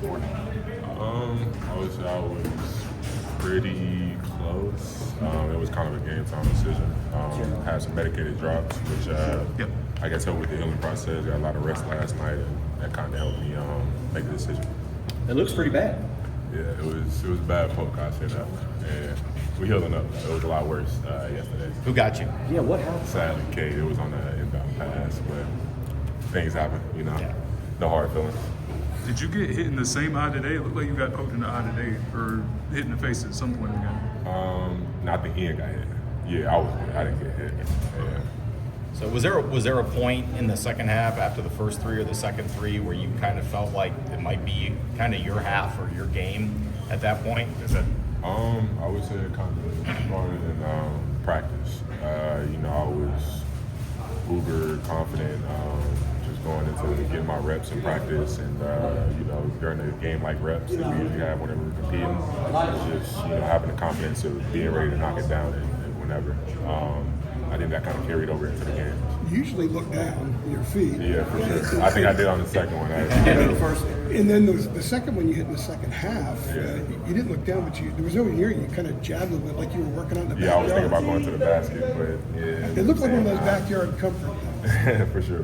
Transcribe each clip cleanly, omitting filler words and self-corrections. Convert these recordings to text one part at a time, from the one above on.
morning? I would say I was pretty close. It was kind of a game time decision. Had some medicated drops, which I guess helped with the healing process. Got a lot of rest last night, and that kind of helped me make the decision. It looks pretty bad. Yeah, it was a bad poke, I say that. And we healing up. It was a lot worse yesterday. Who got you? Yeah, what happened? Sadly, Kate, it was on the inbound pass, but things happen, you know. Yeah. No hard feelings. Did you get hit in the same eye today? It looked like you got poked in the eye today, or hit in the face at some point in the game. I think Ian got hit. Yeah, I didn't get hit. Yeah. So was there a point in the second half after the first three or the second three where you kind of felt like it might be kind of your half or your game at that point? Is that I would say it kind of started in practice. I was uber confident, just going into getting my reps in practice, and during the game-like reps that we usually have whenever we're competing, just having the confidence of being ready to knock it down and whenever. I think that kind of carried over into the game. You usually look down your feet. Yeah, for sure. I think I did on the second one. And then the second one you hit in the second half, you didn't look down, but there was no near you. You kind of jabbed a little bit like you were working on the backyard. Yeah, I was thinking about going to the basket, but yeah. It looked like one of those backyard comfort things. For sure.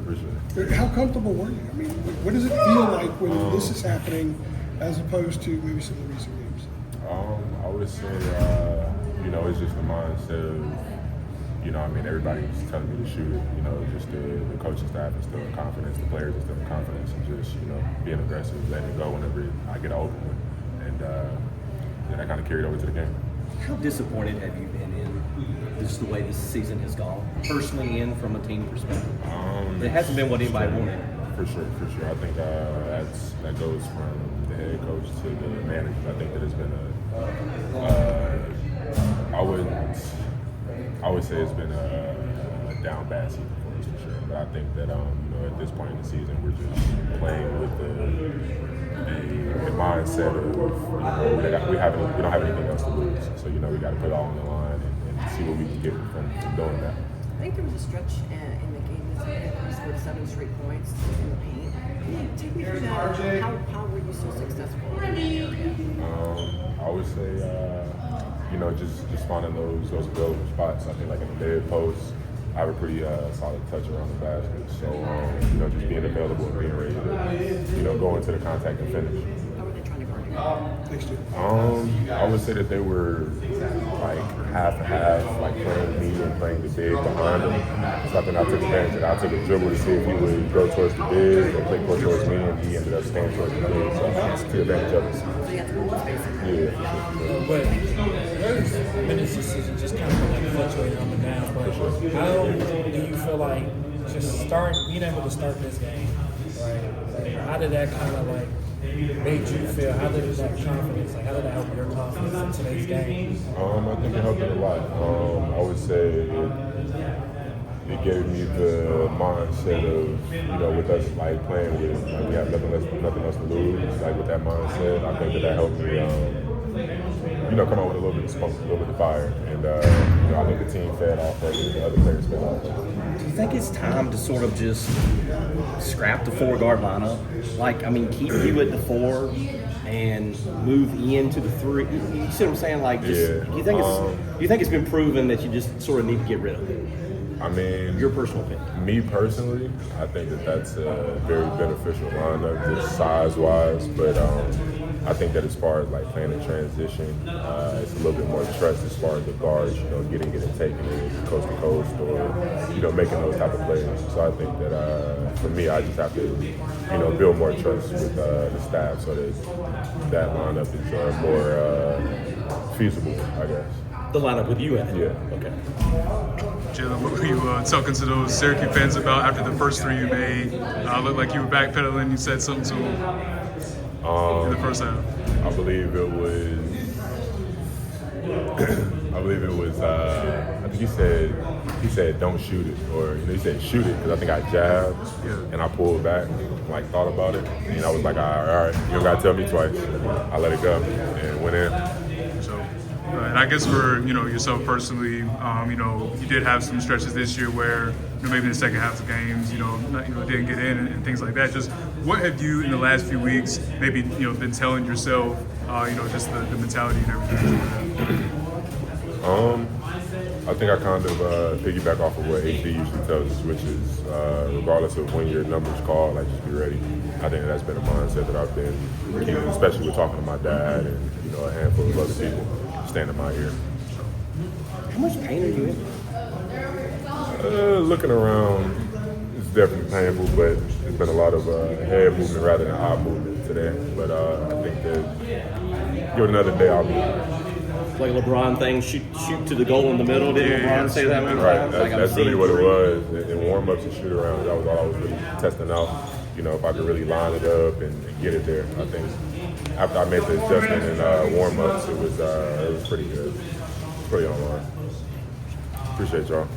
How comfortable were you? I mean, what does it feel like when this is happening as opposed to maybe some of the recent games? I would say, it's just the mindset of, everybody's telling me to shoot it. Just the coaching staff is still in confidence, the players are still in confidence, and just, being aggressive, letting it go whenever I get an open one. And that kind of carried over to the game. How disappointed have you been in just the way this season has gone, personally and from a team perspective? It hasn't been what anybody wanted. For sure. I think that goes from the head coach to the managers. I think that it's been I would say it's been a down bad season for us for sure. But I think that at this point in the season we're just playing with the mindset of we don't have anything else to lose. So we got to put it all on the line and see what we can get from doing that. I think there was a stretch in the game that you scored 7 straight points in the paint. Can you take me through that? How were you so successful in that area? I would say, just finding those available spots. I think like in the mid post, I have a pretty solid touch around the basket. So, just being available and being ready to, go into the contact and finish. How were they trying to guard you? I would say that they were like half and half, like playing me and playing the big behind them. So I think I took advantage of that. I took a dribble to see if he would go towards the big or play towards me, and he ended up staying towards the big. So I took advantage of it. So you had to move space. Yeah. But there's minutes this season just kind of like fluctuating up and down. But how do you feel like just being able to start this game, right? Like, how did that kind of like made you feel? How did that confidence, how did that help your confidence in today's game? I think it helped it a lot. I would say it gave me the mindset of, with us like playing with, we have nothing else to lose. Like with that mindset, I think that helped me, come out with a little bit of smoke, a little bit of fire, and I think the team fed off that, and the other players fed off that. Do you think it's time to sort of just scrap the 4-guard lineup? Keep you at the 4 and move Ian to the 3. You see what I'm saying? Do you think it's been proven that you just sort of need to get rid of it? Your personal opinion. Me personally, I think that's a very beneficial lineup, just size-wise. But I think that as far as playing in transition, it's a little bit more trust as far as the guards, getting it and taking it coast to coast, or making those type of plays. So I think that for me, I just have to build more trust with the staff so that lineup is more feasible, I guess. The lineup with you in it? Yeah. Okay. Jae'Lyn, what were you talking to those Syracuse fans about after the first 3 you made? Looked like you were backpedaling. You said something to them in the first half. I believe it was. I think he said don't shoot it, or he said shoot it, because I think I jabbed and I pulled back, thought about it, and I was like, all right, you don't gotta tell me twice. I let it go and went in. And I guess for yourself personally, you did have some stretches this year where maybe in the second half of games, didn't get in and things like that. Just What have you in the last few weeks maybe been telling yourself? Just the mentality and everything. I think I kind of piggyback off of what HD usually tells us, which is regardless of when your number's called, like just be ready. I think that's been a mindset that I've been keeping, especially with talking to my dad and a handful of other people standing in my ear. How much pain are you in? Looking around, it's definitely painful, but there's been a lot of head movement rather than eye movement today. But I think that give it another day, I'll be Like LeBron thing, shoot to the goal in the middle. Didn't LeBron say that one time? right. That's really what it was. In warm-ups and shoot-arounds, that was all I was really testing out. If I could really line it up and get it there. I think after I made the adjustment in warm-ups, it was pretty good. Pretty on line. Appreciate y'all.